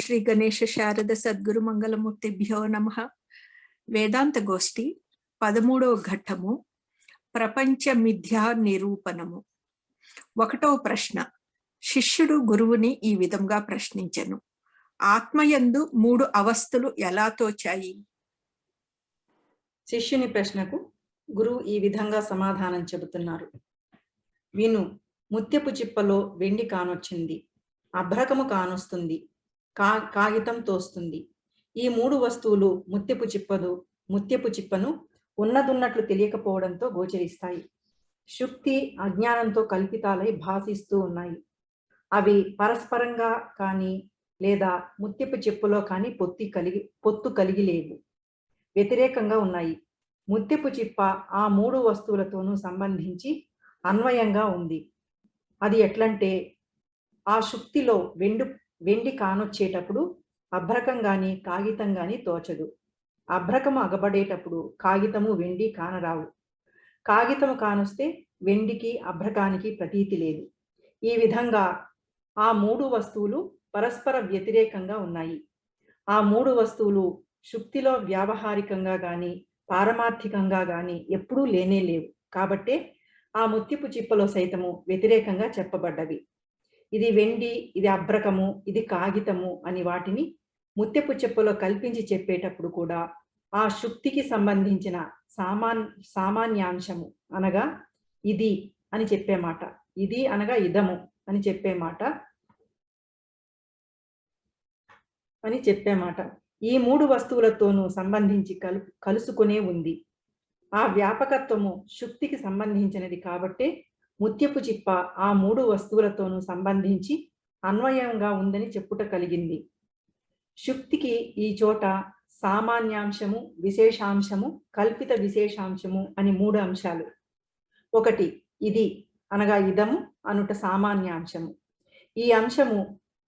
శ్రీ గణేశ శారద సద్గురు మంగళమూర్తిభ్యో నమః. వేదాంత గోష్ఠి 13వ ఘట్టము, ప్రపంచ మిథ్యా నిరూపణము. 1వ ప్రశ్న. శిష్యుడు గురువుని ఈ విధంగా ప్రశ్నించెను: ఆత్మయందు 3 అవస్థలు ఎలా తోచాయి? శిష్యుని ప్రశ్నకు గురువు ఈ విధంగా సమాధానం చెబుతున్నారు: విను, ముత్యపు చిప్పలో వెండి కానొచ్చింది, అభ్రకము కానొస్తుంది, కాగితం తోస్తుంది. ఈ 3 వస్తువులు ముత్యపు చిప్పను ఉన్నదున్నట్లు తెలియకపోవడంతో గోచరిస్తాయి. శుక్తి అజ్ఞానంతో కల్పితాలై భాసిస్తూ ఉన్నాయి. అవి పరస్పరంగా కానీ లేదా ముత్యపు చిప్పలో కానీ పొత్తు కలిగి లేవు, వ్యతిరేకంగా ఉన్నాయి. ముత్యపు చిప్ప ఆ 3 వస్తువులతోనూ సంబంధించి అన్వయంగా ఉంది. అది ఎట్లంటే, ఆ శుక్తిలో వెండి కానొచ్చేటప్పుడు అభ్రకం గాని కాగితం గాని తోచదు. అభ్రకము అగబడేటప్పుడు కాగితము వెండి కానరావు. కాగితము కానొస్తే వెండికి అభ్రకానికి ప్రతీతి లేదు. ఈ విధంగా ఆ 3 వస్తువులు పరస్పర వ్యతిరేకంగా ఉన్నాయి. ఆ 3 వస్తువులు శుక్తిలో వ్యావహారికంగా గాని పారమార్థికంగా గాని ఎప్పుడూ లేనే లేవు. కాబట్టే ఆ ముత్యపు చిప్పలో సైతము వ్యతిరేకంగా చెప్పబడ్డవి. ఇది వెండి, ఇది అభ్రకము, ఇది కాగితము అని వాటిని ముత్యపు చిప్పలో కల్పించి చెప్పేటప్పుడు కూడా ఆ శుక్తికి సంబంధించిన సామాన్యాంశము అనగా ఇది అని చెప్పే మాట, ఇది అనగా ఇదము అని చెప్పే మాట ఈ 3 వస్తువులతోనూ సంబంధించి కలుసుకునే ఉంది. ఆ వ్యాపకత్వము శుక్తికి సంబంధించినది కాబట్టే ముత్యపు చిప్ప ఆ 3 వస్తువులతోనూ సంబంధించి అన్వయంగా ఉందని చెప్పుట కలిగింది. శుక్తికి ఈ చోట సామాన్యాంశము, విశేషాంశము, కల్పిత విశేషాంశము అని 3 అంశాలు. 1, ఇది అనగా ఇదము అనుట సామాన్యాంశము. ఈ అంశము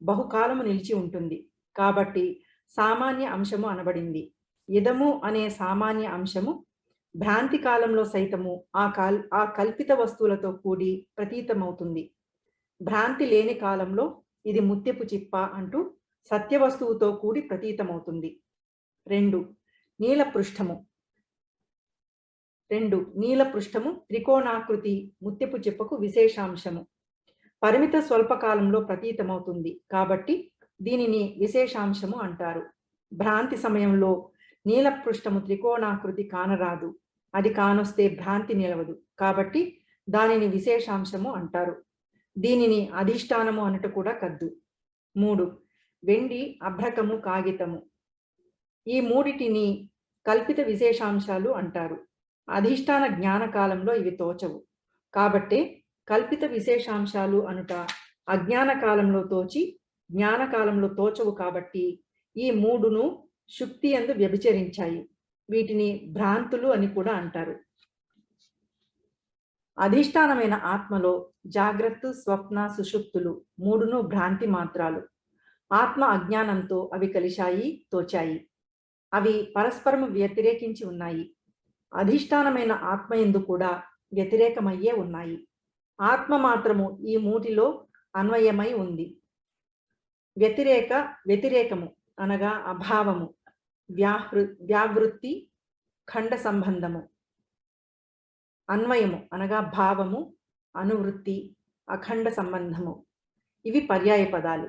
బహుకాలము నిలిచి ఉంటుంది కాబట్టి సామాన్య అంశము అనబడింది. ఇదము అనే సామాన్య అంశము భ్రాంతి కాలంలో సైతము ఆ కల్పిత వస్తువులతో కూడి ప్రతీతమవుతుంది. భ్రాంతి లేని కాలంలో ఇది ముత్యపు చిప్ప అంటూ సత్య వస్తువుతో కూడి ప్రతీతమవుతుంది. 2, నీల పృష్ఠము త్రికోణాకృతి ముత్యపు చిప్పకు విశేషాంశము. పరిమిత స్వల్పకాలంలో ప్రతీతమవుతుంది కాబట్టి దీనిని విశేషాంశము అంటారు. భ్రాంతి సమయంలో నీల పృష్ఠము త్రికోణాకృతి కానరాదు. అది కానొస్తే భ్రాంతి నిలవదు కాబట్టి దానిని విశేషాంశము అంటారు. దీనిని అధిష్టానము అనట కూడా కద్దు. 3, వెండి, అభ్రకము, కాగితము. ఈ 3టిని కల్పిత విశేషాంశాలు అంటారు. అధిష్టాన జ్ఞానకాలంలో ఇవి తోచవు కాబట్టే కల్పిత విశేషాంశాలు అనుట అజ్ఞాన కాలంలో తోచి జ్ఞానకాలంలో తోచవు కాబట్టి ఈ 3ను శుక్తి యందు వ్యభిచరించాయి. వీటిని భ్రాంతులు అని కూడా అంటారు. అధిష్టానమైన ఆత్మలో జాగ్రత్త, స్వప్న, సుషుప్తులు 3ను భ్రాంతి మాత్రాలు. ఆత్మ అజ్ఞానంతో అవి కలిశాయి, తోచాయి. అవి పరస్పరము వ్యతిరేకించి ఉన్నాయి. అధిష్టానమైన ఆత్మయందు కూడా వ్యతిరేకమయ్యే ఉన్నాయి. ఆత్మ మాత్రము ఈ 3లో అన్వయమై ఉంది. వ్యతిరేకము అనగా అభావము, వ్యావృత్తి, ఖండ సంబంధము. అన్వయము అనగా భావము, అనువృత్తి, అఖండ సంబంధము. ఇవి పర్యాయ పదాలు.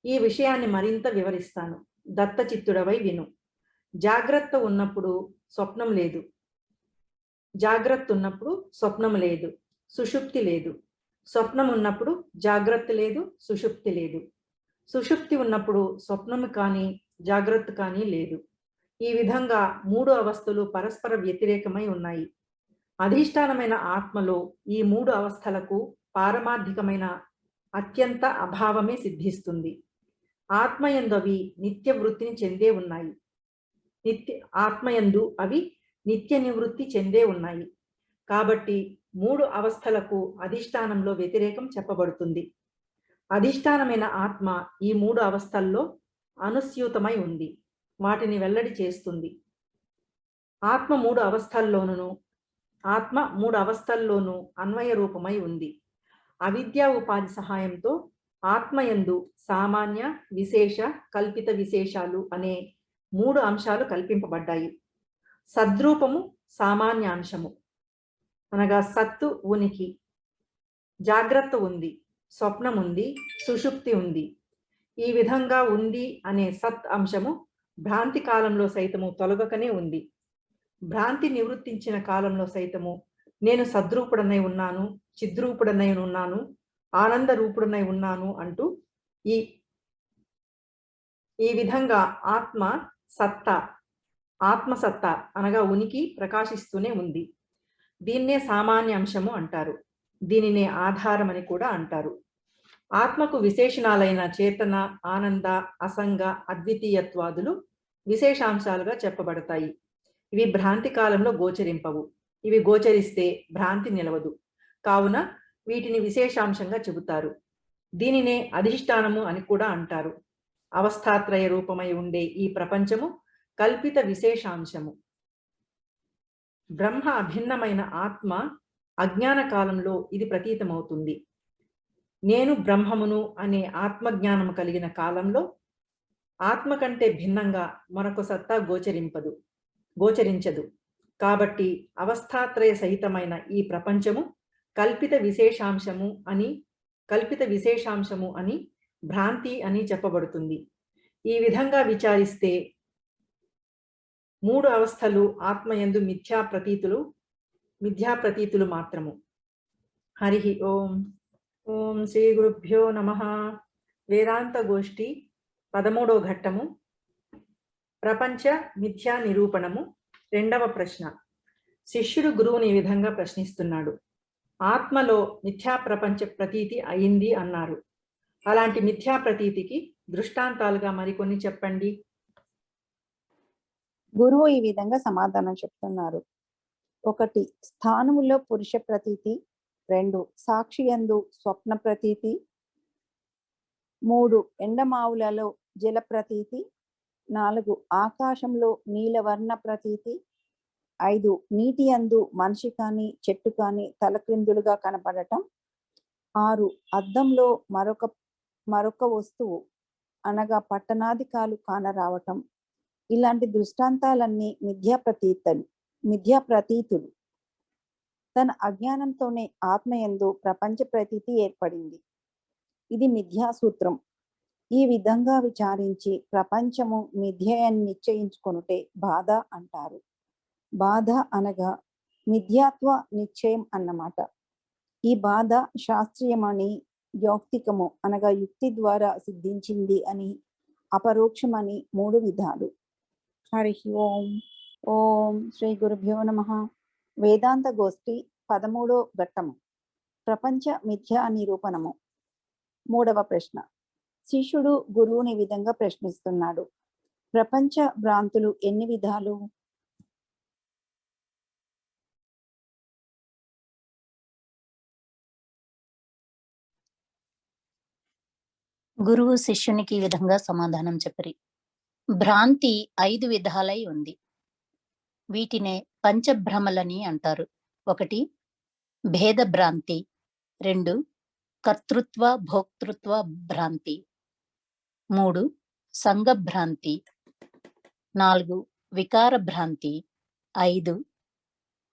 ఈ విషయాన్ని మరింత వివరిస్తాను. దత్తచిత్తుడవై విను. జాగ్రత్త ఉన్నప్పుడు స్వప్నం లేదు, జాగ్రత్త ఉన్నప్పుడు స్వప్నం లేదు, సుషుప్తి లేదు. స్వప్నం ఉన్నప్పుడు జాగ్రత్త లేదు, సుషుప్తి లేదు. సుషుప్తి ఉన్నప్పుడు స్వప్నము కానీ జాగ్రత్త కానీ లేదు. ఈ విధంగా 3 అవస్థలు పరస్పర వ్యతిరేకమై ఉన్నాయి. అధిష్టానమైన ఆత్మలో ఈ 3 అవస్థలకు పారమార్థికమైన అత్యంత అభావమే సిద్ధిస్తుంది. ఆత్మయందు అవి నిత్య వృత్తిని చెందే ఉన్నాయి. ఆత్మయందు అవి నిత్య నివృత్తి చెందే ఉన్నాయి కాబట్టి 3 అవస్థలకు అధిష్టానంలో వ్యతిరేకం చెప్పబడుతుంది. అధిష్టానమైన ఆత్మ ఈ 3 అవస్థల్లో అనుస్యూతమై ఉంది, వాటిని వెల్లడి చేస్తుంది. ఆత్మ 3 అవస్థల్లోనూ అన్వయ రూపమై ఉంది. అవిద్యా ఉపాధి సహాయంతో ఆత్మయందు సామాన్య, విశేష, కల్పిత విశేషాలు అనే 3 అంశాలు కల్పింపబడ్డాయి. సద్రూపము సామాన్య అంశము, అనగా సత్తు ఉనికి, జాగ్రత్త ఉంది, స్వప్నం ఉంది, సుషుప్తి ఉంది. ఈ విధంగా ఉంది అనే సత్ అంశము భ్రాంతి కాలంలో సైతము తొలగకనే ఉంది. భ్రాంతి నివృత్తించిన కాలంలో సైతము నేను సద్రూపుడనై ఉన్నాను, చిద్రూపుడనై ఉన్నాను, ఆనంద రూపుడనై ఉన్నాను అంటూ ఈ విధంగా ఆత్మసత్తా అనగా ఉనికి ప్రకాశిస్తూనే ఉంది. దీన్నే సామాన్య అంశము అంటారు. దీనినే ఆధారమని కూడా అంటారు. ఆత్మకు విశేషణాలైన చేతన, ఆనంద, అసంగ, అద్వితీయత్వాదులు విశేషాంశాలుగా చెప్పబడతాయి. ఇవి భ్రాంతి కాలంలో గోచరింపవు. ఇవి గోచరిస్తే భ్రాంతి నిలవదు. కావున వీటిని విశేషాంశంగా చెబుతారు. దీనినే అధిష్టానము అని కూడా అంటారు. అవస్థాత్రయ రూపమై ఉండే ఈ ప్రపంచము కల్పిత విశేషాంశము. బ్రహ్మ అభిన్నమైన ఆత్మ అజ్ఞాన కాలంలో ఇది ప్రతీతమవుతుంది. నేను బ్రహ్మమును అనే ఆత్మజ్ఞానము కలిగిన కాలంలో ఆత్మ కంటే భిన్నంగా మరొక సత్తా గోచరించదు. కాబట్టి అవస్థాత్రయ సహితమైన ఈ ప్రపంచము కల్పిత విశేషాంశము అని భ్రాంతి అని చెప్పబడుతుంది. ఈ విధంగా విచారిస్తే 3 అవస్థలు ఆత్మయందు మిథ్యా ప్రతీతులు మాత్రము. హరి ఓం. ఓం శ్రీ గురుభ్యో నమః. వేదాంత గోష్ఠి 13వ ఘట్టము, ప్రపంచ మిథ్యా నిరూపణము. 2వ ప్రశ్న. శిష్యుడు గురువుని ఈ విధంగా ప్రశ్నిస్తున్నాడు. ఆత్మలో మిథ్యా ప్రపంచ ప్రతీతి అయింది అన్నారు. అలాంటి మిథ్యా ప్రతీతికి దృష్టాంతాలుగా మరికొన్ని చెప్పండి. గురువు ఈ విధంగా సమాధానం చెప్తున్నారు. 1 స్థానములో పురుష ప్రతీతి, 2 సాక్షియందు స్వప్న ప్రతీతి, 3 ఎండమావులలో జల ప్రతీతి, 4 ఆకాశంలో నీలవర్ణ ప్రతీతి, 5 నీటి యందు మనిషి కానీ చెట్టు కానీ తలక్రిందులుగా కనపడటం, 6 అద్దంలో మరొక వస్తువు అనగా పట్టణాధికాలు కానరావటం. ఇలాంటి దృష్టాంతాలన్నీ మిథ్యా ప్రతీతులు. తన అజ్ఞానంతోనే ఆత్మయందు ప్రపంచ ప్రతీతి ఏర్పడింది. ఇది మిథ్యా సూత్రం. ఈ విధంగా విచారించి ప్రపంచము మిథ్యని నిశ్చయించుకొనుటే బాధ అంటారు. బాధ అనగా మిథ్యాత్వ నిశ్చయం అన్నమాట. ఈ బాధ శాస్త్రీయమని, యౌక్తికము అనగా యుక్తి ద్వారా సిద్ధించింది అని, అపరోక్షమని 3 విధాలు. హరి ఓం. ఓం శ్రీ గురుభ్యో నమః. వేదాంత గోష్ఠి 13వ ఘట్టము, ప్రపంచ మిథ్యా నిరూపణము. 3వ ప్రశ్న. శిష్యుడు గురువుని విధంగా ప్రశ్నిస్తున్నాడు. ప్రపంచ భ్రాంతులు ఎన్ని విధాలు? గురువు శిష్యునికి ఈ విధంగా సమాధానం చెప్పరి. భ్రాంతి 5 విధాలై ఉంది. వీటినే పంచభ్రమలని అంటారు. 1 భేద భ్రాంతి, 2 కర్తృత్వ భోక్తృత్వ భ్రాంతి, 3 సంగ భ్రాంతి, 4 వికార భ్రాంతి, 5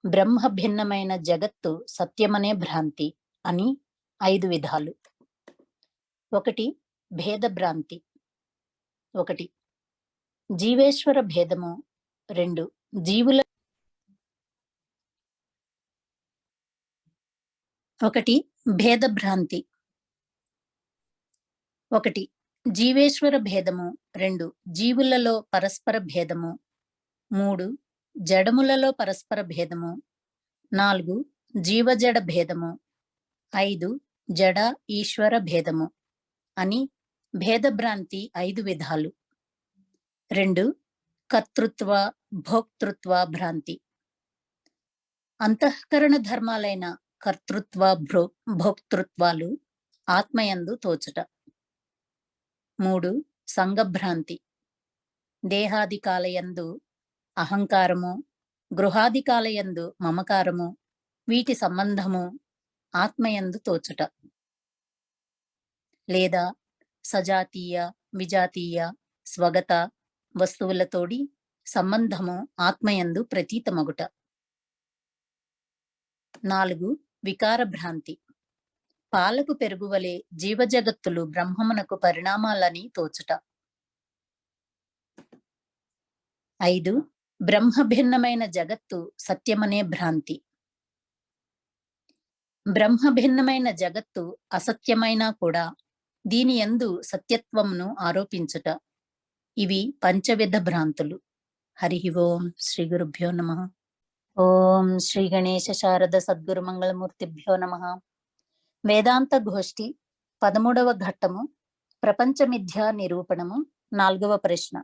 బ్రహ్మ భిన్నమైన జగత్తు సత్యమనే భ్రాంతి అని 5 విధాలు. 1 భేద భ్రాంతి. 1 జీవేశ్వర భేదము, 2 జీవుల 1 భేద భ్రాంతి. 1 జీవేశ్వర భేదము, 2 జీవులలో పరస్పర భేదము, 3 జడములలో పరస్పర భేదము, 4 జీవజడ భేదము, 5 జడ ఈశ్వర భేదము అని భేదభ్రాంతి 5 విధాలు. 2 కర్తృత్వ భోక్తృత్వ భ్రాంతి. అంతఃకరణ ధర్మాలైన కర్తృత్వ భోక్తృత్వాలు ఆత్మయందు తోచుట. 3 సంగభ్రాంతి. దేహాదికాలయందు అహంకారము, గృహాదికాలయందు మమకారము, వీటి సంబంధము ఆత్మయందు తోచుట. లేదా సజాతీయ విజాతీయ స్వగత వస్తువులతోడి సంబంధము ఆత్మయందు ప్రతీతమగుట. 4 వికార భ్రాంతి. పాలకు పెరుగువలే జీవజగత్తులు బ్రహ్మమునకు పరిణామాలని తోచుట. 5 బ్రహ్మ భిన్నమైన జగత్తు సత్యమనే భ్రాంతి. బ్రహ్మ భిన్నమైన జగత్తు అసత్యమైనా కూడా దీని యందు సత్యత్వమును ఆరోపించుట. ఇవి పంచవిధ భ్రాంతులు. హరి ఓం. శ్రీ గురుభ్యో నమః. ఓం శ్రీ గణేశ శారద సద్గురు మంగళమూర్తిభ్యో నమః. వేదాంత గోష్ఠి 13వ ఘట్టము ప్రపంచ మిథ్యా నిరూపణము. 4వ ప్రశ్న.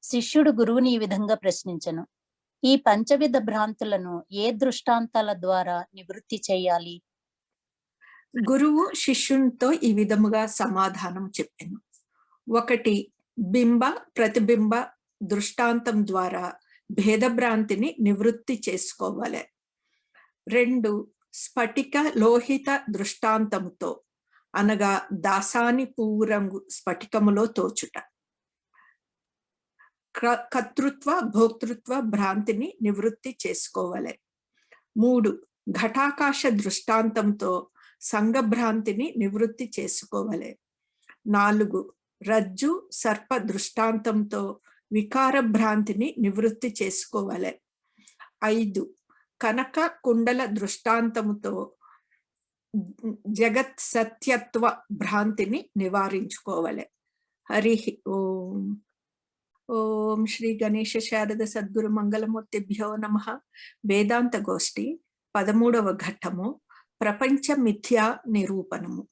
శిష్యుడు గురువుని ఈ విధంగా ప్రశ్నించెను: ఈ పంచవిధ భ్రాంతులను ఏ దృష్టాంతాల ద్వారా నివృత్తి చేయాలి? గురువు శిష్యునితో ఈ విధముగా సమాధానం చెప్పాను. 1 బింబ ప్రతిబింబ దృష్టాంతం ద్వారా భేదభ్రాంతిని నివృత్తి చేసుకోవాలి. 2 స్ఫటిక లోహిత దృష్టాంతముతో అనగా దాసాని పువ్వు రంగు స్ఫటికములో తోచుట. కర్తృత్వ భోక్తృత్వ భ్రాంతిని నివృత్తి చేసుకోవాలి. 3 ఘటాకాశ దృష్టాంతంతో సంఘభ్రాంతిని నివృత్తి చేసుకోవాలి. 4 రజ్జు సర్ప దృష్టాంతంతో వికార భ్రాంతిని నివృత్తి చేసుకోవాలి. 5 కనక కుండల దృష్టాంతముతో జగత్ సత్యత్వ భ్రాంతిని నివారించుకోవాలి. హరి ఓం. ఓం శ్రీ గణేశ శారద సద్గురు మంగళమూర్తిభ్యో నమః. వేదాంత గోష్ఠి 13వ ఘట్టము ప్రపంచ మిథ్యా నిరూపణము.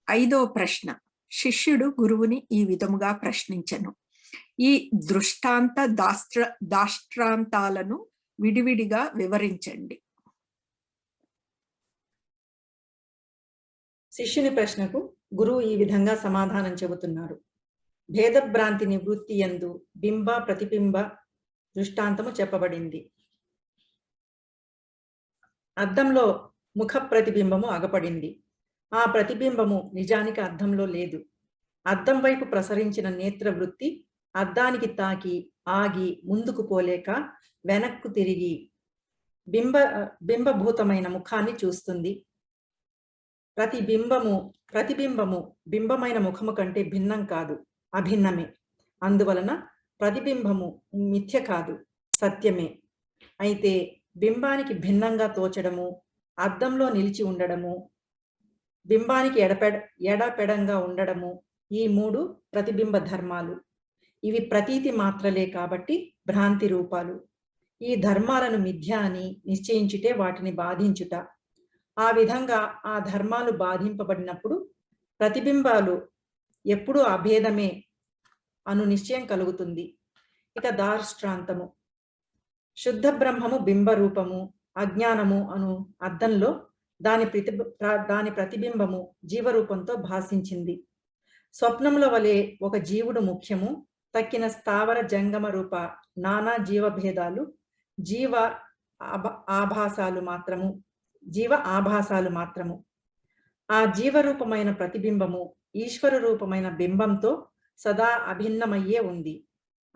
5వ ప్రశ్న. శిష్యుడు గురువుని ఈ విధముగా ప్రశ్నించెను: ఈ దృష్టాంత దాష్ట్రాంతాలను విడివిడిగా వివరించండి. శిష్యుని ప్రశ్నకు గురువు ఈ విధంగా సమాధానం చెబుతున్నారు: భేదభ్రాంతి నివృత్తి యందు బింబ ప్రతిబింబ దృష్టాంతము చెప్పబడింది. అద్దంలో ముఖ ప్రతిబింబము అగపడింది. ఆ ప్రతిబింబము నిజానికి అద్దంలో లేదు. అద్దం వైపు ప్రసరించిన నేత్ర వృత్తి అద్దానికి తాకి ఆగి ముందుకు పోలేక వెనక్కు తిరిగి బింబభూతమైన ముఖాన్ని చూస్తుంది. ప్రతిబింబము బింబమైన ముఖము కంటే భిన్నం కాదు, అభిన్నమే. అందువలన ప్రతిబింబము మిథ్య కాదు, సత్యమే. అయితే బింబానికి భిన్నంగా తోచడము, అద్దంలో నిలిచి ఉండడము, బింబానికి ఎడపెడంగా ఉండడము, ఈ 3 ప్రతిబింబ ధర్మాలు. ఇవి ప్రతీతి మాత్రలే కాబట్టి భ్రాంతి రూపాలు. ఈ ధర్మాలను మిథ్య అని నిశ్చయించుటే వాటిని బాధించుట. ఆ విధంగా ఆ ధర్మాలు బాధింపబడినప్పుడు ప్రతిబింబాలు ఎప్పుడూ అభేదమే అను నిశ్చయం కలుగుతుంది. ఇక దాష్ట్రాంతము. శుద్ధ బ్రహ్మము బింబ రూపము, అజ్ఞానము అను అద్దంలో దాని ప్రతిబింబము జీవరూపంతో భాషించింది. స్వప్నముల వలె ఒక జీవుడు ముఖ్యము, తక్కిన స్థావర జంగమ రూప నానా జీవభేదాలు జీవ ఆభాసాలు మాత్రము. ఆ జీవరూపమైన ప్రతిబింబము ఈశ్వర రూపమైన బింబంతో సదా అభిన్నమయ్యే ఉంది.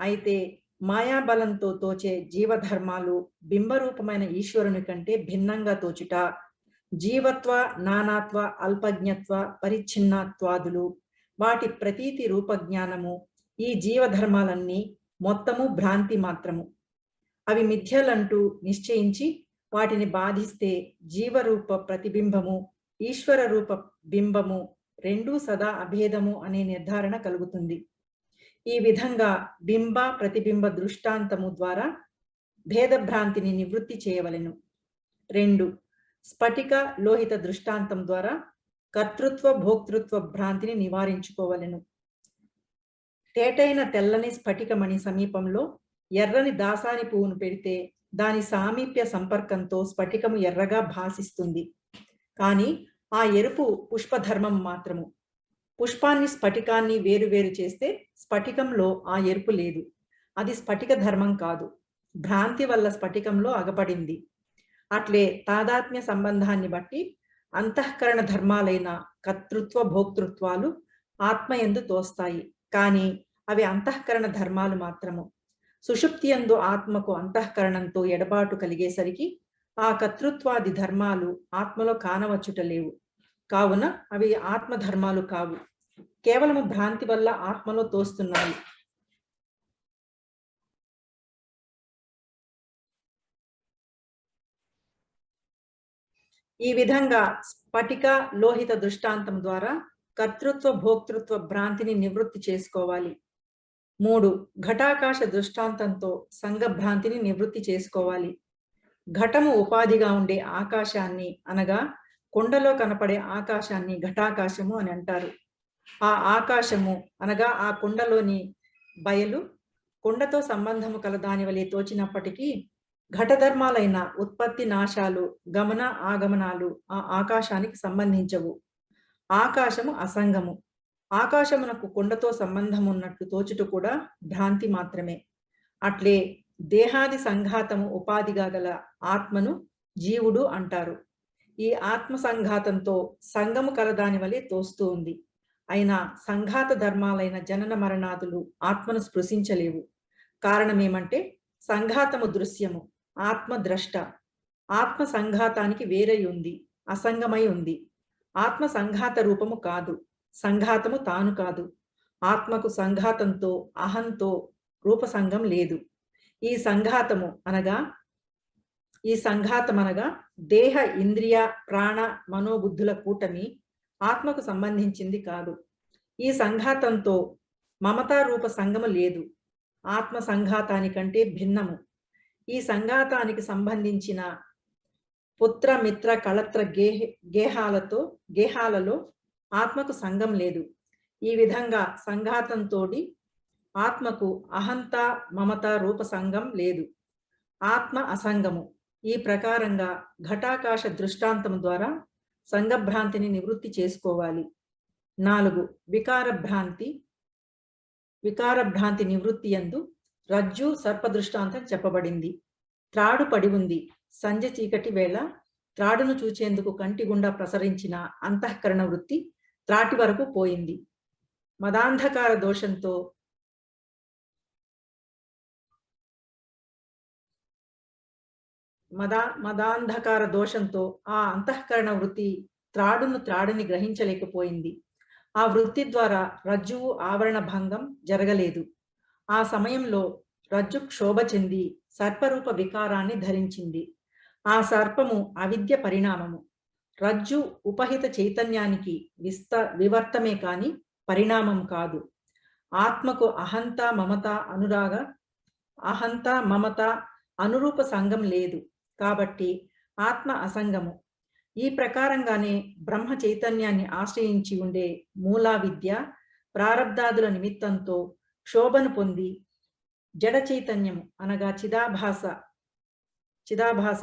అయితే మాయాబలంతో తోచే జీవధర్మాలు బింబరూపమైన ఈశ్వరుని కంటే భిన్నంగా తోచుట, జీవత్వ నానాత్వ అల్పజ్ఞత్వ పరిచ్ఛిన్నత్వాదులు, వాటి ప్రతీతి రూపజ్ఞానము, ఈ జీవధర్మాలన్నీ మొత్తము భ్రాంతి మాత్రము. అవి మిథ్యలంటూ నిశ్చయించి వాటిని బాధిస్తే జీవరూప ప్రతిబింబము ఈశ్వర రూప బింబము రెండూ సదా అభేదము అనే నిర్ధారణ కలుగుతుంది. ఈ విధంగా బింబ ప్రతిబింబ దృష్టాంతము ద్వారా భేదభ్రాంతిని నివృత్తి చేయవలెను. 2 స్ఫటిక లోహిత దృష్టాంతం ద్వారా కర్తృత్వ భోక్తృత్వ భ్రాంతిని నివారించుకోవలెను. తేటైన తెల్లని స్ఫటికమణి సమీపంలో ఎర్రని దాసాని పువ్వును పెడితే దాని సామీప్య సంపర్కంతో స్ఫటికము ఎర్రగా భాసిస్తుంది. కానీ ఆ ఎరుపు పుష్పధర్మం మాత్రము. పుష్పాన్ని స్ఫటికాన్ని వేరువేరు చేస్తే స్ఫటికంలో ఆ ఎరుపు లేదు. అది స్ఫటిక ధర్మం కాదు, భ్రాంతి వల్ల స్ఫటికంలో అగపడింది. అట్లే తాదాత్మ్య సంబంధాన్ని బట్టి అంతఃకరణ ధర్మాలైన కర్తృత్వ భోక్తృత్వాలు ఆత్మయందు తోస్తాయి, కానీ అవి అంతఃకరణ ధర్మాలు మాత్రము. సుషుప్తి యందు ఆత్మకు అంతఃకరణంతో ఎడబాటు కలిగేసరికి ఆ కర్తృత్వాది ధర్మాలు ఆత్మలో కానవచ్చుటలేవు. కావున అవి ఆత్మధర్మాలు కావు, కేవలము భ్రాంతి వల్ల ఆత్మలో తోస్తున్నాయి. ఈ విధంగా స్ఫటిక లోహిత దృష్టాంతం ద్వారా కర్తృత్వ భోక్తృత్వ భ్రాంతిని నివృత్తి చేసుకోవాలి. 3. ఘటాకాశ దృష్టాంతంతో సంఘ భ్రాంతిని నివృత్తి చేసుకోవాలి. ఘటము ఉపాధిగా ఉండే ఆకాశాన్ని అనగా కొండలో కనపడే ఆకాశాన్ని ఘటాకాశము అని అంటారు. ఆ ఆకాశము అనగా ఆ కొండలోని బయలు కొండతో సంబంధము కల దాని వలె తోచినప్పటికీ ఘటధర్మాలైన ఉత్పత్తి నాశాలు గమన ఆగమనాలు ఆ ఆకాశానికి సంబంధించవు. ఆకాశము అసంగము. ఆకాశమునకు కొండతో సంబంధం ఉన్నట్లు తోచుట కూడా భ్రాంతి మాత్రమే. అట్లే దేహాది సంఘాతము ఉపాధిగా గల ఆత్మను జీవుడు అంటారు. ఈ ఆత్మ సంఘాతంతో సంగము కలదాని వలె తోస్తూ ఉంది. అయినా సంఘాత ధర్మాలైన జనన మరణాదులు ఆత్మను స్పృశించలేవు. కారణమేమంటే సంఘాతము దృశ్యము, ఆత్మ ద్రష్ట. ఆత్మ సంఘాతానికి వేరై ఉంది, అసంగమై ఉంది. ఆత్మ సంఘాత రూపము కాదు, సంఘాతము తాను కాదు. ఆత్మకు సంఘాతంతో అహంతో రూపసంగం లేదు. ఈ సంఘాతం అనగా దేహ ఇంద్రియ ప్రాణ మనోబుద్ధుల కూటమి ఆత్మకు సంబంధించింది కాదు. ఈ సంఘాతంతో మమతా రూప సంగము లేదు. ఆత్మ సంఘాతానికంటే భిన్నము. ఈ సంఘాతానికి సంబంధించిన పుత్ర మిత్ర కళత్ర గేహాలలో ఆత్మకు సంఘం లేదు. ఈ విధంగా సంఘాతంతోడి ఆత్మకు అహంత మమత రూప సంఘం లేదు. ఆత్మ అసంగము. ఈ ప్రకారంగా ఘటాకాశ దృష్టాంతం ద్వారా సంఘభ్రాంతిని నివృత్తి చేసుకోవాలి. 4. వికారభ్రాంతి నివృత్తి యందు రజ్జు సర్ప దృష్టాంతం చెప్పబడింది. త్రాడు పడి ఉంది. సంజ చీకటి వేళ త్రాడును చూచేందుకు కంటి గుండా ప్రసరించిన అంతఃకరణ వృత్తి త్రాటి వరకు పోయింది. మదాంధకార దోషంతో ఆ అంతఃకరణ వృత్తి త్రాడుని గ్రహించలేకపోయింది. ఆ వృత్తి ద్వారా రజ్జువు ఆవరణ భంగం జరగలేదు. ఆ సమయంలో రజ్జు క్షోభ చెంది సర్పరూప వికారాన్ని ధరించింది. ఆ సర్పము అవిద్య పరిణామము. రజ్జు ఉపహిత చైతన్యానికి వివర్తమే కాని పరిణామం కాదు. ఆత్మకు అహంత మమత అనురూప సంఘం లేదు. కాబట్టి ఆత్మ అసంగము. ఈ ప్రకారంగానే బ్రహ్మ చైతన్యాన్ని ఆశ్రయించి ఉండే మూలా విద్య ప్రారబ్ధాదుల నిమిత్తంతో క్షోభను పొంది జడ చైతన్యము అనగా చిదాభాస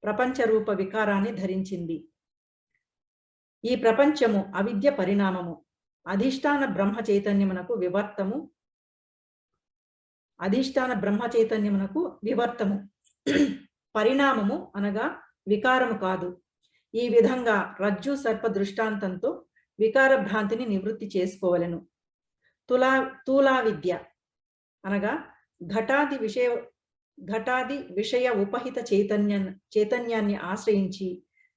ప్రపంచ రూప వికారాన్ని ధరించింది. ఈ ప్రపంచము అవిద్య పరిణామము. అధిష్టాన బ్రహ్మ చైతన్యమునకు వివర్తము. పరిణామము అనగా వికారము కాదు. ఈ విధంగా రజ్జు సర్ప దృష్టాంతంతో వికార భ్రాంతిని నివృత్తి చేసుకోవలెను. తులా విద్య అనగా ఘటాది విషయ ఉపహిత చైతన్యాన్ని ఆశ్రయించి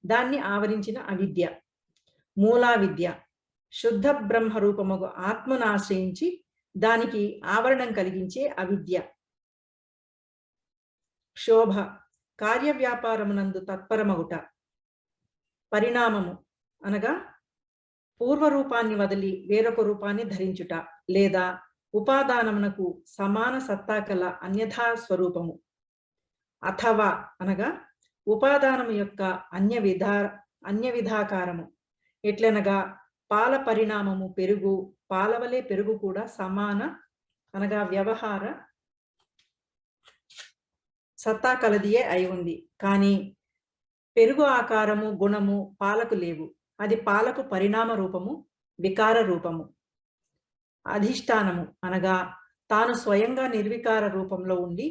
దాన్ని ఆవరించిన అవిద్య. మూలా విద్య శుద్ధ బ్రహ్మ రూపముగు ఆత్మను ఆశ్రయించి దానికి ఆవరణం కలిగించే అవిద్య. శోభ కార్యవ్యాపారమునందు తత్పరమగుట. పరిణామము అనగా పూర్వరూపాన్ని వదిలి వేరొక రూపాన్ని ధరించుట లేదా ఉపాదానమునకు సమాన సత్తా కల అన్యథా స్వరూపము. అథవా అనగా ఉపాదానము యొక్క అన్య విధాకారము. ఎట్లనగా పాల పరిణామము పెరుగు, పాలవలే పెరుగు కూడా సమాన అనగా వ్యవహార సత్తా కలదియే అయి ఉంది. కానీ పెరుగు ఆకారము గుణము పాలకు లేవు. అది పాలకు పరిణామ రూపము, వికార రూపము. అధిష్టానము అనగా తాను స్వయంగా నిర్వికార రూపంలో ఉండి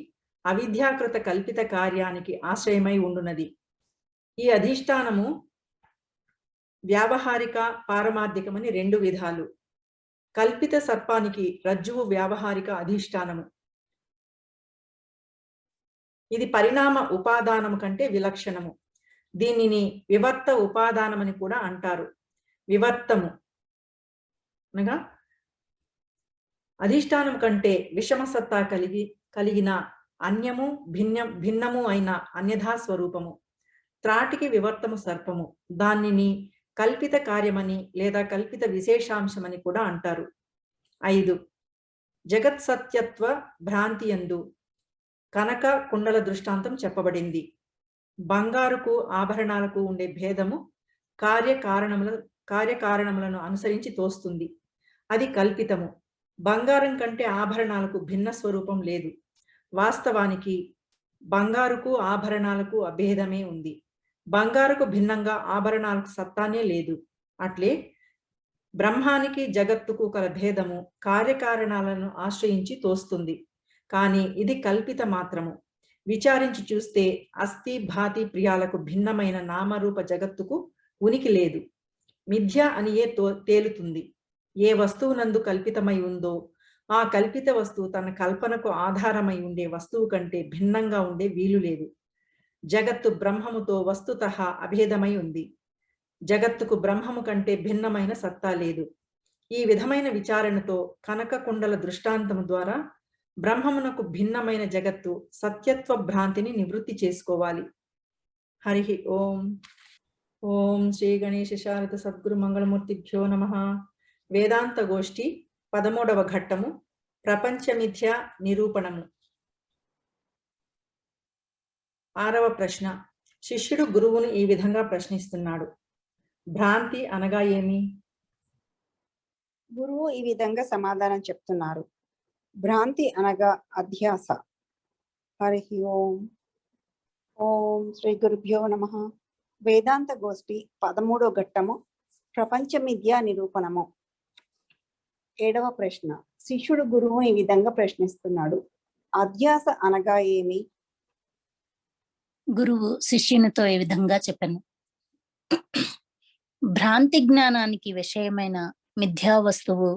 అవిద్యాకృత కల్పిత కార్యానికి ఆశ్రయమై ఉండునది. ఈ అధిష్టానము వ్యావహారిక, పారమార్థికమని రెండు విధాలు. కల్పిత సర్పానికి రజ్జువు వ్యావహారిక అధిష్టానము. ఇది పరిణామ ఉపాదానము కంటే విలక్షణము. దీనిని వివర్త ఉపాదానమని కూడా అంటారు. వివర్తము అనగా అధిష్టానం కంటే విషమ సత్తా కలిగిన అన్యము భిన్నము అయిన అన్యథా స్వరూపము. త్రాటికి వివర్తము సర్పము. దానిని కల్పిత కార్యమని లేదా కల్పిత విశేషాంశమని కూడా అంటారు. 5. జగత్ సత్యత్వ భ్రాంతియందు కనక కుండల దృష్టాంతం చెప్పబడింది. బంగారుకు ఆభరణాలకు ఉండే భేదము కార్యకారణములను అనుసరించి తోస్తుంది. అది కల్పితము. బంగారం కంటే ఆభరణాలకు భిన్న స్వరూపం లేదు. వాస్తవానికి బంగారుకు ఆభరణాలకు అభేదమే ఉంది. బంగారుకు భిన్నంగా ఆభరణాలకు సత్తానే లేదు. అట్లే బ్రహ్మానికి జగత్తుకు కల భేదము కార్యకారణాలను ఆశ్రయించి తోస్తుంది. కానీ ఇది కల్పిత మాత్రము. విచారించి చూస్తే అస్థి భాతి ప్రియాలకు భిన్నమైన నామరూప జగత్తుకు ఉనికి లేదు. మిథ్య అనియే తేలుతుంది. ఏ వస్తువునందు కల్పితమై ఉందో ఆ కల్పిత వస్తువు తన కల్పనకు ఆధారమై ఉండే వస్తువు కంటే భిన్నంగా ఉండే వీలు లేదు. జగత్తు బ్రహ్మముతో వస్తుతః అభేదమై ఉంది. జగత్తుకు బ్రహ్మము కంటే భిన్నమైన సత్తా లేదు. ఈ విధమైన విచారణతో కనక కుండల దృష్టాంతము ద్వారా బ్రహ్మమునకు భిన్నమైన జగత్తు సత్యత్వ భ్రాంతిని నివృత్తి చేసుకోవాలి. హరి ఓం. ఓం శ్రీ గణేశ శారద సద్గురు మంగళమూర్తిభ్యో నమః. వేదాంత గోష్ఠి 13వ ఘట్టము, ప్రపంచమిథ్య నిరూపణము. 6వ ప్రశ్న. శిష్యుడు గురువును ఈ విధంగా ప్రశ్నిస్తున్నాడు. భ్రాంతి అనగా ఏమి? గురువు ఈ విధంగా సమాధానం చెప్తున్నారు. భ్రాంతి అనగా అధ్యాస. హరి ఓం. ఓం శ్రీ గురుభ్యో నమః. వేదాంత గోష్ఠి 13వ ఘట్టము, ప్రపంచమిథ్య నిరూపణము. 7వ ప్రశ్న. శిష్యుడు గురువు ఈ విధంగా ప్రశ్నిస్తున్నాడు. అధ్యాస అనగా ఏమి? గురువు శిష్యునితో ఈ విధంగా చెప్పాను. భ్రాంతి జ్ఞానానికి విషయమైన మిథ్యా వస్తువు,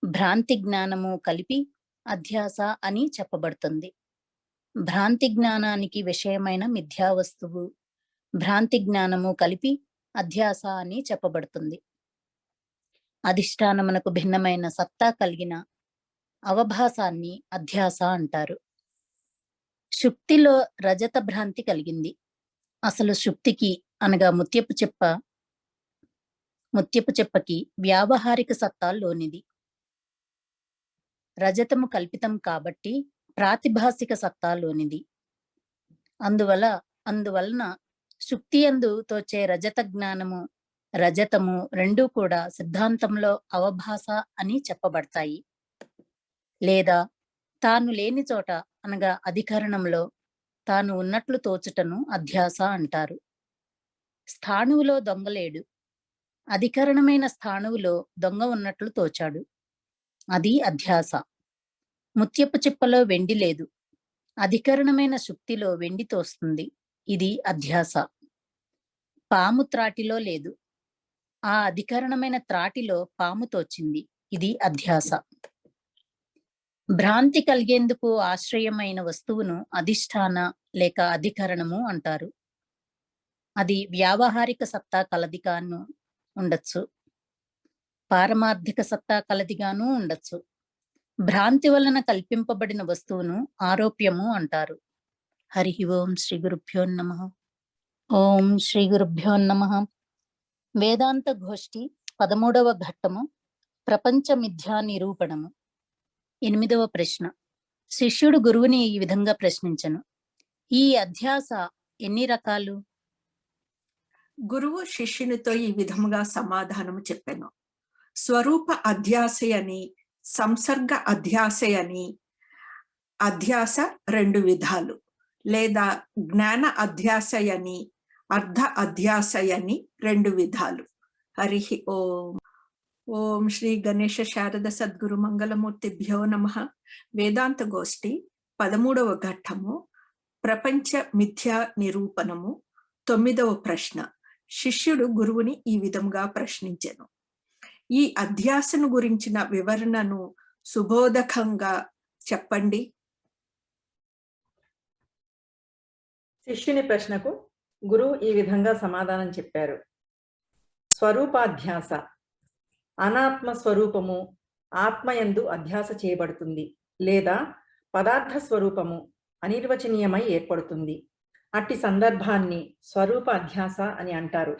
భ్రాంతి జ్ఞానము కలిపి అధ్యాస అని చెప్పబడుతుంది. భ్రాంతి జ్ఞానానికి విషయమైన మిథ్యా వస్తువు, భ్రాంతి జ్ఞానము కలిపి అధ్యాస అని చెప్పబడుతుంది. అధిష్టానమునకు భిన్నమైన సత్తా కలిగిన అవభాసాన్ని అధ్యాస అంటారు. శుక్తిలో రజత భ్రాంతి కలిగింది. అసలు శుక్తికి అనగా ముత్యపు చెప్పకి వ్యావహారిక సత్తా లోనిది. రజతము కల్పితం కాబట్టి ప్రాతిభాసిక సత్తా లోనిది. అందువలన శుక్తి యందు తోచే రజత జ్ఞానము, రజతము రెండూ కూడా సిద్ధాంతంలో అవభాస అని చెప్పబడతాయి. లేదా తాను లేని చోట అనగా అధికరణంలో తాను ఉన్నట్లు తోచుటను అధ్యాస అంటారు. స్థాణువులో దొంగలేడు. అధికరణమైన స్థాణువులో దొంగ ఉన్నట్లు తోచాడు. అది అధ్యాస. ముత్యపు చిప్పలో వెండి లేదు. అధికరణమైన శుక్తిలో వెండి తోస్తుంది. ఇది అధ్యాస. పాము త్రాటిలో లేదు. ఆ అధికరణమైన త్రాటిలో పాము తోచింది. ఇది అధ్యాస. భ్రాంతి కలిగేందుకు ఆశ్రయమైన వస్తువును అధిష్టాన లేక అధికరణము అంటారు. అది వ్యావహారిక సత్తా కలదిగాను ఉండొచ్చు, పారమార్థిక సత్తా కలదిగాను ఉండొచ్చు. భ్రాంతి వలన కల్పింపబడిన వస్తువును ఆరోప్యము అంటారు. హరి ఓం శ్రీ గురుభ్యో నమః. ఓం శ్రీ గురుభ్యో నమః. వేదాంత గోష్ఠి 13వ ఘట్టము, ప్రపంచ మిథ్యా నిరూపణము. 8వ ప్రశ్న. శిష్యుడు గురువుని ఈ విధంగా ప్రశ్నించను. ఈ అధ్యాస ఎన్ని రకాలు? గురువు శిష్యునితో ఈ విధముగా సమాధానము చెప్పెను. స్వరూప అధ్యాసయని, సంసర్గ అధ్యాసయని అధ్యాస 2 విధాలు. లేదా జ్ఞాన అధ్యాసయని, అర్ధ అధ్యాసయని 2 విధాలు. హరి ఓం. ఓం శ్రీ గణేశ శారద సద్గురు మంగళమూర్తిభ్యో నమః. వేదాంత గోష్ఠి 13వ ఘట్టము, ప్రపంచ మిథ్యా నిరూపణము. 9వ ప్రశ్న. శిష్యుడు గురువుని ఈ విధంగా ప్రశ్నించెను. ఈ అధ్యాసను గురించిన వివరణను సుబోధకంగా చెప్పండి. శిష్యుని ప్రశ్నకు గురువు ఈ విధంగా సమాధానం చెప్పారు. స్వరూపాధ్యాస, అనాత్మ స్వరూపము ఆత్మయందు అధ్యాస చేయబడుతుంది, లేదా పదార్థ స్వరూపము అనిర్వచనీయమై ఏర్పడుతుంది. అట్టి సందర్భాన్ని స్వరూప అధ్యాస అని అంటారు.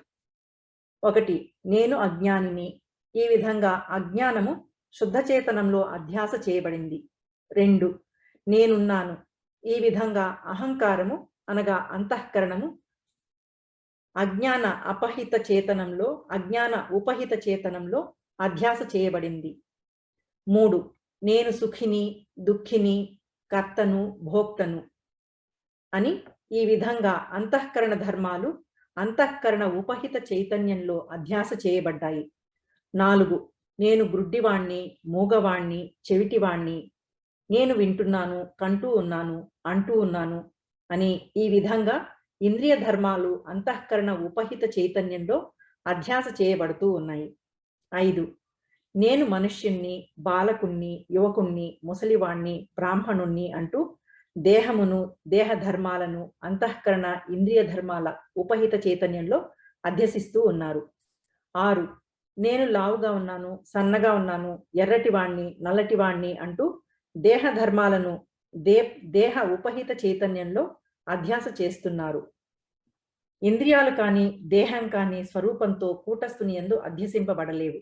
1. నేను అజ్ఞానిని. ఈ విధంగా అజ్ఞానము శుద్ధ చేతనంలో అధ్యాస చేయబడింది. 2. నేనున్నాను. ఈ విధంగా అహంకారము అనగా అంతఃకరణము అజ్ఞాన ఉపహిత చేతనంలో అధ్యాస చేయబడింది. 3. నేను సుఖిని, దుఃఖిని, కర్తను, భోక్తను అని ఈ విధంగా అంతఃకరణ ధర్మాలు అంతఃకరణ ఉపహిత చైతన్యంలో అధ్యాస చేయబడ్డాయి. 4. నేను గ్రుడ్డివాణ్ణి, మూగవాణ్ణి, చెవిటివాణ్ణి, నేను వింటున్నాను, కంటూ ఉన్నాను, అంటూ ఉన్నాను అని ఈ విధంగా ఇంద్రియ ధర్మాలు అంతఃకరణ ఉపహిత చైతన్యంలో అధ్యాస చేయబడుతూ ఉన్నాయి. 5. నేను మనుష్యుణ్ణి, బాలకుణ్ణి, యువకుణ్ణి, ముసలివాణ్ణి, బ్రాహ్మణుణ్ణి అంటూ దేహమును, దేహ ధర్మాలను అంతఃకరణ ఇంద్రియ ధర్మాల ఉపహిత చైతన్యంలో అధ్యసిస్తూ ఉన్నారు. 6. నేను లావుగా ఉన్నాను, సన్నగా ఉన్నాను, ఎర్రటివాణ్ణి, నల్లటివాణ్ణి అంటూ దేహ ధర్మాలను దేహ ఉపహిత చైతన్యంలో అధ్యాస చేస్తున్నారు. ఇంద్రియాలు కానీ దేహం కానీ స్వరూపంతో కూటస్థుని యందు అధ్యసింపబడలేవు.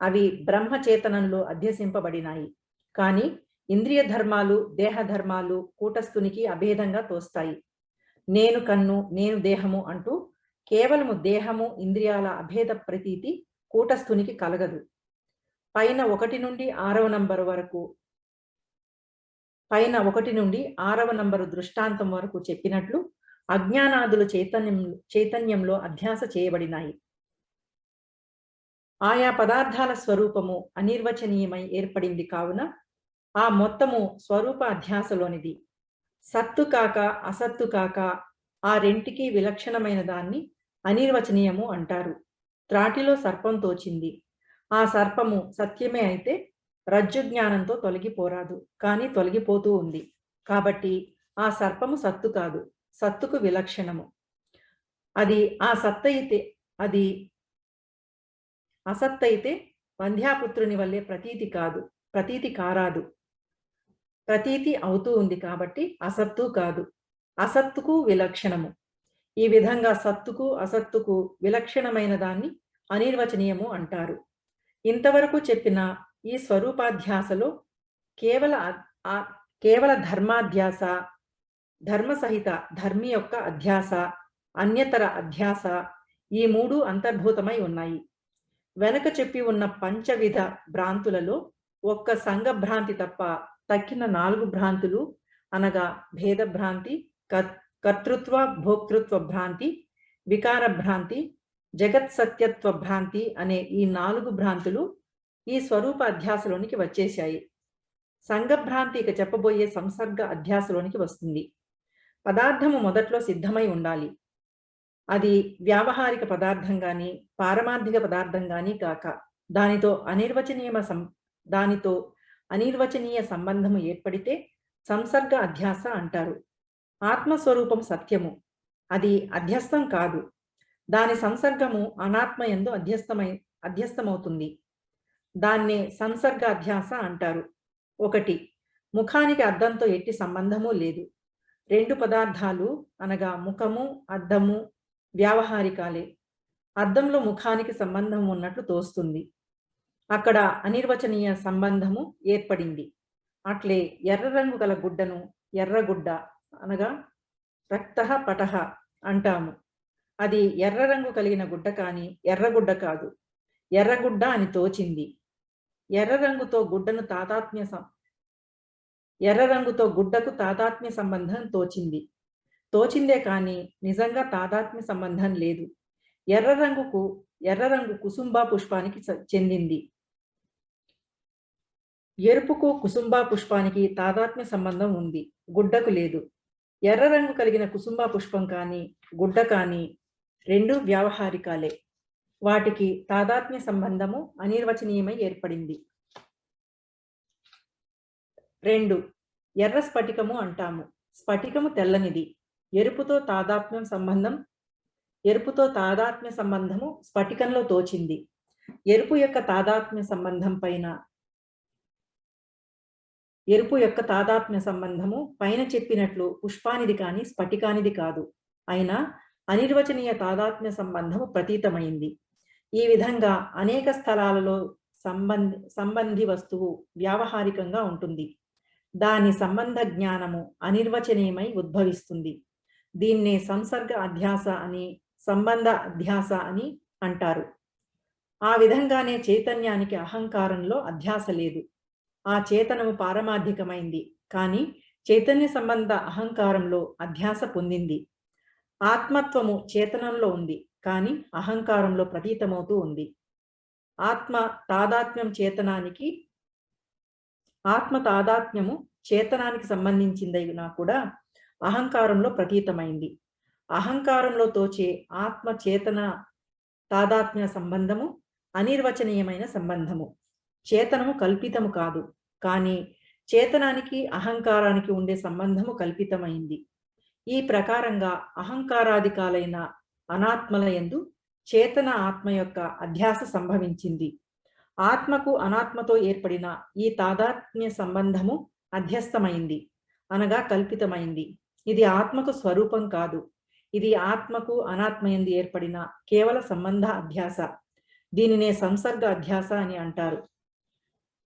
అవి బ్రహ్మచేతనంలో అధ్యసింపబడినాయి. కానీ ఇంద్రియ ధర్మాలు, దేహ ధర్మాలు కూటస్థునికి అభేదంగా తోస్తాయి. నేను కన్ను, నేను దేహము అంటూ కేవలము దేహము, ఇంద్రియాల అభేద ప్రతీతి కూటస్థునికి కలగదు. పైన 1 నుండి 6వ నంబరు దృష్టాంతం వరకు చెప్పినట్లు అజ్ఞానాదులు చైతన్యంలో అధ్యాస చేయబడినాయి. ఆయా పదార్థాల స్వరూపము అనిర్వచనీయమై ఏర్పడింది కావున ఆ మొత్తము స్వరూప అధ్యాసలోనిది. సత్తు కాక అసత్తు కాక ఆ రెంటికి విలక్షణమైన దాన్ని అనిర్వచనీయము అంటారు. త్రాటిలో సర్పం తోచింది. ఆ సర్పము సత్యమే అయితే రజ్జు జ్ఞానంతో తొలగిపోరాదు, కానీ తొలగిపోతూ ఉంది. కాబట్టి ఆ సర్పము సత్తు కాదు, సత్తుకు విలక్షణము. అది అసత్తైతే వంధ్యాపుత్రుని వల్లే ప్రతీతి కారాదు. ప్రతీతి అవుతూ ఉంది కాబట్టి అసత్తు కాదు, అసత్తుకు విలక్షణము. ఈ విధంగా సత్తుకు అసత్తుకు విలక్షణమైన దాన్ని అనిర్వచనీయము అంటారు. ఇంతవరకు చెప్పిన ఈ స్వరూపాధ్యాసలో కేవల ధర్మాధ్యాస, ధర్మసహిత ధర్మి యొక్క అధ్యాస, అన్యతర అధ్యాస ఈ 3 అంతర్భూతమై ఉన్నాయి. వెనక చెప్పి ఉన్న పంచవిధ భ్రాంతులలో ఒక్క సంఘ భ్రాంతి తప్ప తక్కిన 4 భ్రాంతులు అనగా భేద భ్రాంతి, కర్తృత్వ భోక్తృత్వ భ్రాంతి, వికార భ్రాంతి, జగత్ సత్యత్వ భ్రాంతి అనే ఈ 4 భ్రాంతులు ఈ స్వరూప అధ్యాసలోనికి వచ్చేశాయి. సంఘభ్రాంతి ఇక చెప్పబోయే సంసర్గ అధ్యాసలోనికి వస్తుంది. పదార్థము మొదట్లో సిద్ధమై ఉండాలి. అది వ్యావహారిక పదార్థం గాని పారమార్థిక పదార్థం గాని కాక దానితో అనిర్వచనీయ సంబంధము ఏర్పడితే సంసర్గ అధ్యాస అంటారు. ఆత్మస్వరూపం సత్యము, అది అధ్యస్థం కాదు. దాని సంసర్గము అనాత్మయందు అధ్యస్థమవుతుంది. దాన్నే సంసర్గ అధ్యాస అంటారు. 1. ముఖానికి అద్దంతో ఎట్టి సంబంధము లేదు. 2 పదార్థాలు అనగా ముఖము, అద్దము వ్యావహారికాలే. అద్దంలో ముఖానికి సంబంధం ఉన్నట్లు తోస్తుంది. అక్కడ అనిర్వచనీయ సంబంధము ఏర్పడింది. అట్లే ఎర్ర రంగు గల గుడ్డను ఎర్రగుడ్డ అనగా రక్తః పటః అంటాము. అది ఎర్ర రంగు కలిగిన గుడ్డ కాని ఎర్రగుడ్డ కాదు. ఎర్రగుడ్డ అని తోచింది. ఎర్ర రంగుతో గుడ్డకు తాదాత్మ్య సంబంధం తోచిందే కాని నిజంగా తాదాత్మ్య సంబంధం లేదు. ఎర్ర రంగు కుసుంబా పుష్పానికి చెందింది. ఎరుపుకు కుసుంబా పుష్పానికి తాదాత్మ్య సంబంధం ఉంది, గుడ్డకు లేదు. ఎర్ర రంగు కలిగిన కుసుంబా పుష్పం కాని గుడ్డ కాని రెండు వ్యావహారికాలే. వాటికి తాదాత్మ్య సంబంధము అనిర్వచనీయమై ఏర్పడింది. 2. ఎర్ర స్ఫటికము అంటాము. స్ఫటికము తెల్లనిది. ఎరుపుతో తాదాత్మ్య సంబంధము స్ఫటికంలో తోచింది. ఎరుపు యొక్క తాదాత్మ్య సంబంధము పైన చెప్పినట్లు పుష్పానిది కాని స్ఫటికానిది కాదు. అయినా అనిర్వచనీయ తాదాత్మ్య సంబంధము ప్రతీతమైంది. ఈ విధంగా అనేక స్థలాలలో సంబంధి వస్తువు వ్యావహారికంగా ఉంటుంది. దాని సంబంధ జ్ఞానము అనిర్వచనీయమై ఉద్భవిస్తుంది. దీన్నే సంసర్గ అధ్యాస అని, సంబంధ అధ్యాస అని అంటారు. ఆ విధంగానే చైతన్యానికి అహంకారంలో అధ్యాస లేదు. ఆ చేతనము పారమార్థికమైంది, కానీ చైతన్య సంబంధ అహంకారంలో అధ్యాస పొందింది. ఆత్మత్వము చేతనంలో ఉంది, కానీ అహంకారంలో ప్రతీతమవుతూ ఉంది. ఆత్మ తాదాత్మ్యము చేతనానికి సంబంధించిందైనా కూడా అహంకారంలో ప్రతీతమైంది. అహంకారంలో తోచే ఆత్మ చేతన తాదాత్మ్య సంబంధము అనిర్వచనీయమైన సంబంధము. చేతనము కల్పితము కాదు, కానీ చేతనానికి అహంకారానికి ఉండే సంబంధము కల్పితమైంది. ఈ ప్రకారంగా అహంకారాదికాలైన అనాత్మల యందు చేతన ఆత్మ యొక్క అధ్యాస సంభవించింది. ఆత్మకు అనాత్మతో ఏర్పడిన ఈ తాదాత్మ్య సంబంధము అధ్యస్థమైంది, అనగా కల్పితమైంది. ఇది ఆత్మకు స్వరూపం కాదు. ఇది ఆత్మకు అనాత్మయందు ఏర్పడిన కేవల సంబంధ అధ్యాస. దీనినే సంసర్గ అధ్యాస అని అంటారు.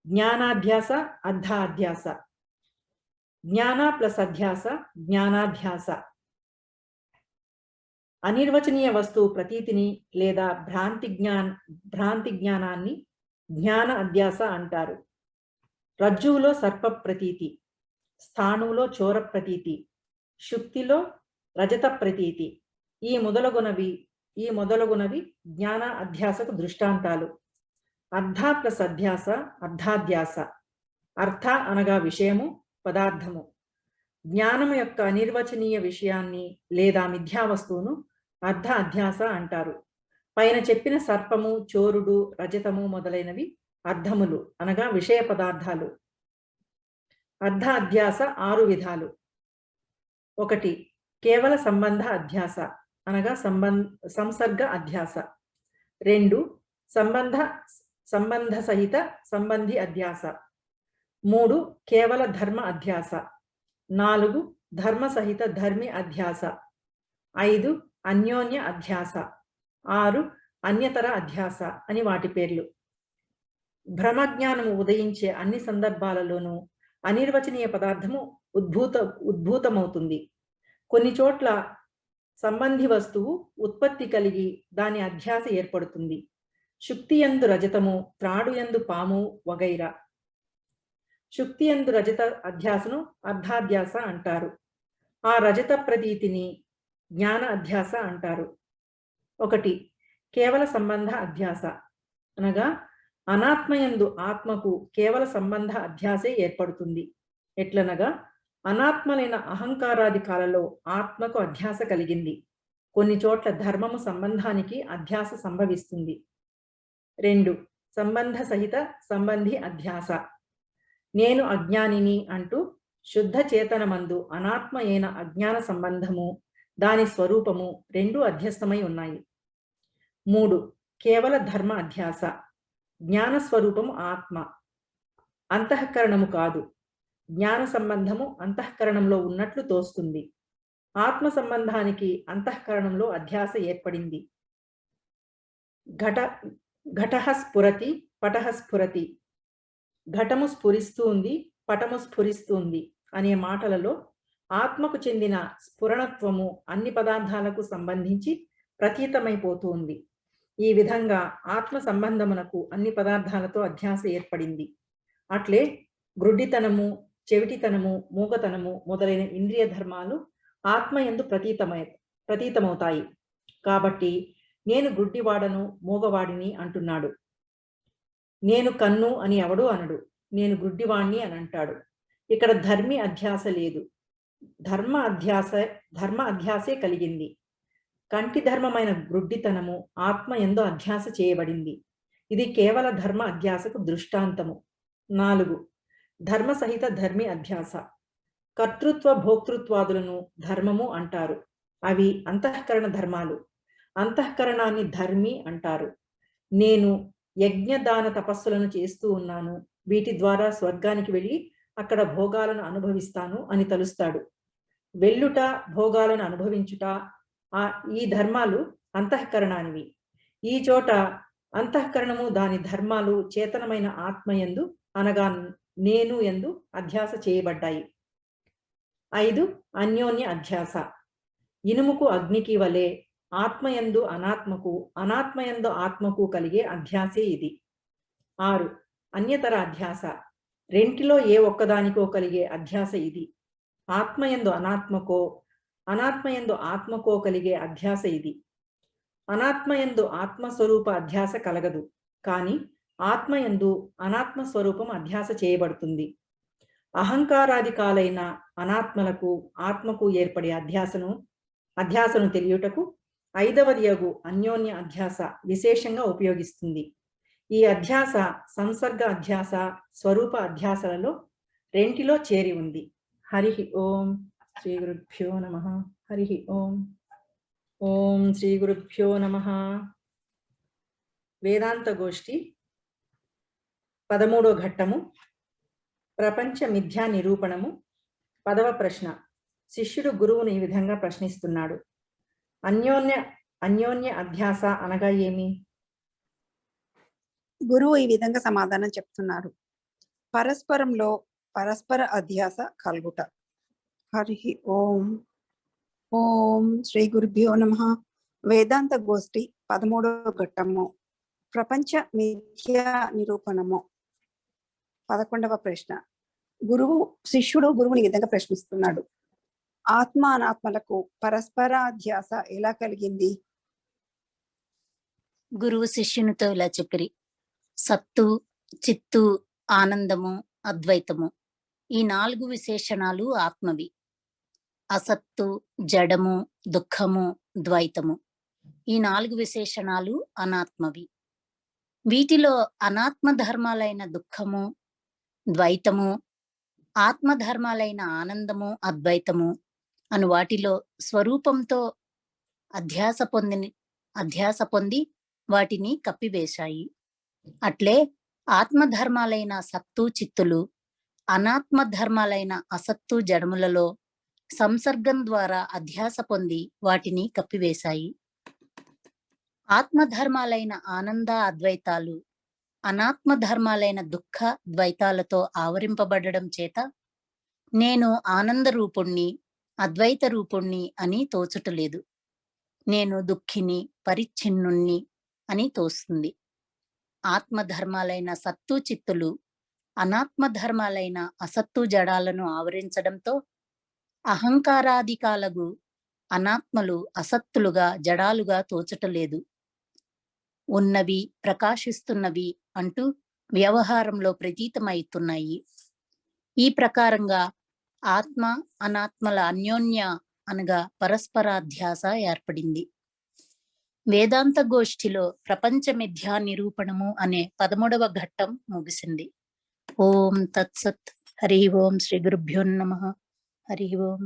జ్ఞానాధ్యాస, అర్ధాధ్యాస. జ్ఞాన ప్లస్ అధ్యాస జ్ఞానాధ్యాస. అనిర్వచనీయ వస్తువు ప్రతీతిని లేదా భ్రాంతి జ్ఞానాన్ని జ్ఞాన అధ్యాస అంటారు. రజ్జువులో సర్ప ప్రతీతి, స్థాణువులో చోర ప్రతీతి, శుక్తిలో రజత ప్రతీతి, ఈ మొదలగునవి జ్ఞాన అధ్యాసకు దృష్టాంతాలు. అర్ధ ప్లస్ అధ్యాస అర్ధాధ్యాస. అర్థ అనగా విషయము, పదార్థము. జ్ఞానము యొక్క అనిర్వచనీయ విషయాన్ని లేదా మిథ్యా వస్తువును అర్ధ అధ్యాస అంటారు. పైన చెప్పిన సర్పము, చోరుడు, రజతము మొదలైనవి అర్థములు, అనగా విషయ పదార్థాలు. అర్ధ అధ్యాస 6 విధాలు. 1. కేవల సంబంధ అధ్యాస, అనగా సంసర్గ అధ్యాస. 2. సంబంధ సహిత సంబంధి అధ్యాస. 3. కేవల ధర్మ అధ్యాస. 4. ధర్మ సహిత ధర్మి అధ్యాస. 5. అన్యోన్య అధ్యాస. 6. అన్యతర అధ్యాస అని వాటి పేర్లు. భ్రమజ్ఞానము ఉదయించే అన్ని సందర్భాలలోనూ అనిర్వచనీయ పదార్థము ఉద్భూతమవుతుంది. కొన్ని చోట్ల సంబంధి వస్తువు ఉత్పత్తి కలిగి దాని అధ్యాస ఏర్పడుతుంది. శుక్తియందు రజతము, త్రాడుయందు పాము వగైరా. శుక్తియందు రజత అధ్యాసను అర్ధాధ్యాస అంటారు. ఆ రజత ప్రతీతిని జ్ఞాన అధ్యాస అంటారు. 1. కేవల సంబంధ అధ్యాస, అనగా అనాత్మయందు ఆత్మకు కేవల సంబంధ అధ్యాసే ఏర్పడుతుంది. ఎట్లనగా అనాత్మలైన అహంకారాది కాలలో ఆత్మకు అధ్యాస కలిగింది. కొన్ని చోట్ల ధర్మము సంబంధానికి అధ్యాస సంభవిస్తుంది. 2. సంబంధ సహిత సంబంధి అధ్యాస. నేను అజ్ఞానిని అంటూ శుద్ధ చేతనమందు అనాత్మ అయిన అజ్ఞాన సంబంధము, దాని స్వరూపము రెండూ అధ్యస్థమై ఉన్నాయి. 3. కేవల ధర్మ అధ్యాస. జ్ఞాన స్వరూపము ఆత్మ, అంతఃకరణము కాదు. జ్ఞాన సంబంధము అంతఃకరణంలో ఉన్నట్లు తోస్తుంది. ఆత్మ సంబంధానికి అంతఃకరణంలో అధ్యాస ఏర్పడింది. ఘటః స్ఫురతి, పటః స్ఫురతి. ఘటము స్ఫురిస్తుంది, పటము స్ఫురిస్తుంది అనే మాటలలో ఆత్మకు చెందిన స్ఫురణత్వము అన్ని పదార్థాలకు సంబంధించి ప్రతీతమైపోతూ ఉంది. ఈ విధంగా ఆత్మ సంబంధమునకు అన్ని పదార్థాలతో అధ్యాస ఏర్పడింది. అట్లే గ్రుడ్డితనము, చెవిటితనము, మూగతనము మొదలైన ఇంద్రియ ధర్మాలు ఆత్మయందు ప్రతీతమవుతాయి. కాబట్టి నేను గుడ్డివాడను, మూగవాడిని అంటున్నాడు. నేను కన్ను అని ఎవడు అనడు, నేను గుడ్డివాణ్ణి అని అంటాడు. ఇక్కడ ధర్మి అధ్యాస లేదు, ధర్మ అధ్యాసే కలిగింది. కంటి ధర్మమైన గ్రుడ్డితనము ఆత్మ యందు అధ్యాస చేయబడింది. ఇది కేవల ధర్మ అధ్యాసకు దృష్టాంతము. 4. ధర్మ సహిత ధర్మి అధ్యాస. కర్తృత్వ భోక్తృత్వాదులను ధర్మము అంటారు. అవి అంతఃకరణ ధర్మాలు. అంతఃకరణాన్ని ధర్మి అంటారు. నేను యజ్ఞదాన తపస్సులను చేస్తూ ఉన్నాను, వీటి ద్వారా స్వర్గానికి వెళ్ళి అక్కడ భోగాలను అనుభవిస్తాను అని తలుస్తాడు. వెళ్ళుట, భోగాలను అనుభవించుట, ఈ ధర్మాలు అంతఃకరణానివి. ఈ చోట అంతఃకరణము దాని ధర్మాలు చేతనమైన ఆత్మయందు అనగా నేను యందు అధ్యాస చేయబడ్డాయి. 5. అన్యోన్య అధ్యాస. ఇనుముకు అగ్నికి వలె ఆత్మయందు అనాత్మకు, అనాత్మయందు ఆత్మకు కలిగే అధ్యాసే ఇది. 6. అన్యతర అధ్యాస. రెంటిలో ఏ ఒక్కదానికో కలిగే అధ్యాస ఇది. ఆత్మయందు అనాత్మకో, అనాత్మయందు ఆత్మకో కలిగే అధ్యాస ఇది. అనాత్మయందు ఆత్మస్వరూప అధ్యాస కలగదు, కానీ ఆత్మయందు అనాత్మ స్వరూపం అధ్యాస చేయబడుతుంది. అహంకారాదికాలైన అనాత్మలకు ఆత్మకు ఏర్పడే అధ్యాసను తెలియుటకు 5వది యగు అన్యోన్య అధ్యాస విశేషంగా ఉపయోగిస్తుంది. ఈ అధ్యాస సంసర్గ అధ్యాస, స్వరూప అధ్యాసలలో రెంటిలో చేరి ఉంది. హరి ఓం. శ్రీ గురుభ్యో నమః. హరి ఓం. ఓం శ్రీ గురుభ్యో నమః. వేదాంత గోష్ఠి 13వ ఘట్టము. ప్రపంచ మిథ్యా నిరూపణము. 10వ ప్రశ్న. శిష్యుడు గురువును ఈ విధంగా ప్రశ్నిస్తున్నాడు. అన్యోన్య అధ్యాస అనగా ఏమి? గురువు ఈ విధంగా సమాధానం చెప్తున్నారు. పరస్పరంలో పరస్పర అధ్యాస కలుగుట. హరి ఓం. ఓం శ్రీ గురుభ్యో నమః. వేదాంత గోష్ఠి 13వ ఘట్టము. ప్రపంచ మిథ్యా నిరూపణము. 11వ ప్రశ్న. శిష్యుడు గురువుని ఈ విధంగా ప్రశ్నిస్తున్నాడు. ఆత్మ అనాత్మలకు పరస్పర అధ్యాస ఎలా కలిగింది? గురువు శిష్యునితో ఇలా చెప్పిరి. సత్తు, చిత్తు, ఆనందము, అద్వైతము, ఈ 4 విశేషణాలు ఆత్మవి. అసత్తు, జడము, దుఃఖము, ద్వైతము, ఈ 4 విశేషణాలు అనాత్మవి. వీటిలో అనాత్మ ధర్మాలైన దుఃఖము, ద్వైతము, ఆత్మధర్మాలైన ఆనందము, అద్వైతము అను వాటిలో స్వరూపంతో అధ్యాస పొంది వాటిని కప్పివేశాయి. అట్లే ఆత్మధర్మాలైన సత్తు, చిత్తులు అనాత్మ ధర్మాలైన అసత్తు, జడములలో సంసర్గం ద్వారా అధ్యాస పొంది వాటిని కప్పివేశాయి. ఆత్మధర్మాలైన ఆనంద, అద్వైతాలు అనాత్మ ధర్మాలైన దుఃఖ, ద్వైతాలతో ఆవరింపబడడం చేత నేను ఆనంద రూపుణ్ణి, అద్వైత రూపుణ్ణి అని తోచుటలేదు. నేను దుఃఖిని, పరిచ్ఛిన్నుణ్ణి అని తోస్తుంది. ఆత్మధర్మాలైన సత్తు, చిత్తులు అనాత్మ ధర్మాలైన అసత్తు, జడాలను ఆవరించడంతో అహంకారాదికాలగు అనాత్మలు అసత్తులుగా, జడాలుగా తోచటలేదు. ఉన్నవి, ప్రకాశిస్తున్నవి అంటూ వ్యవహారంలో ప్రతీతమవుతున్నాయి. ఈ ప్రకారంగా ఆత్మ అనాత్మల అన్యోన్య అనగా పరస్పరాధ్యాస ఏర్పడింది. వేదాంత గోష్ఠిలో ప్రపంచ మిథ్యా నిరూపణము అనే 13వ ఘట్టం ముగిసింది. ఓం తత్సత్. హరి ఓం. శ్రీ గురుభ్యో నమః. హరి ఓం.